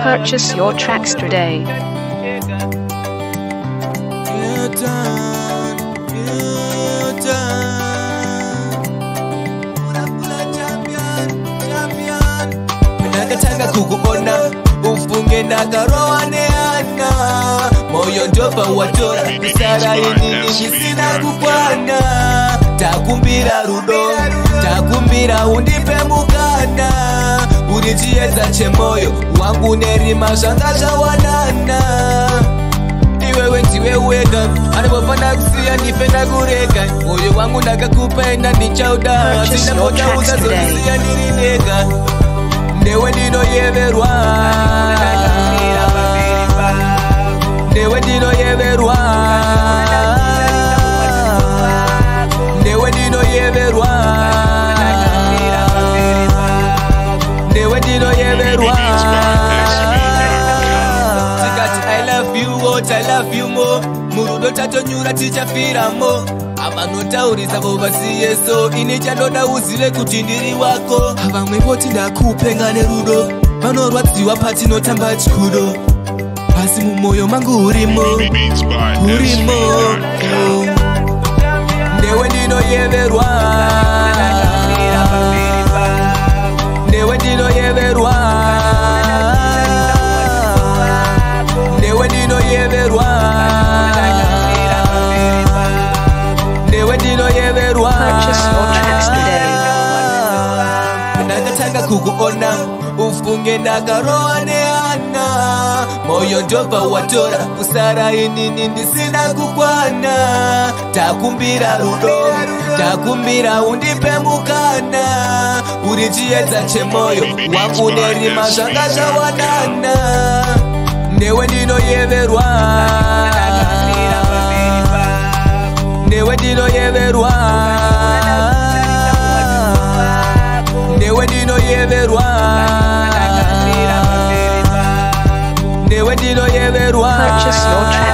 Purchase your tracks today. Nakatanga kukuona ufunge nakaroa neana moyo ndopa watora isara inini sina kupana takumbira rudo takumbira undipe mukana urichiedza chemoyo wangu nerima zvanga zvawanana iwewe ndiwe wega anopofana kusiya ndipenda kurega moyo wangu ndakakupenda ndichauda sinapota ukazozisiya ndiri nega Newe ndinoyeverwa Newe ndinoyeverwa Newe ndinoyeverwa Newe ndinoyeverwa Tikati I love you what I love you more Murudo tatonyura tichafiramo Avanotaurisa vovasiyeso ini chandoda uzive kuti ndiri wako vamwe voti ndakupenga nerudo vanorwadziwa patinotamba chikudo asi mumwoyo mangu urimo Newe ndinoyeverwa Newe ndinoyeverwa Newe ndinoyeverwa Purchase your tracks today. Nakatanga kukuona ufunge nakaroa neana moyo ndopa watora kusara inini ndisina kukwana takumbira rudo takumbira undipe mukana urichiedza chemoyo wangu nerima zvanga zvawanana Newe ndinoyeverwa Newe ndinoyeverwa Newe ndinoyeverwa Newe ndinoyeverwa Purchase your tracks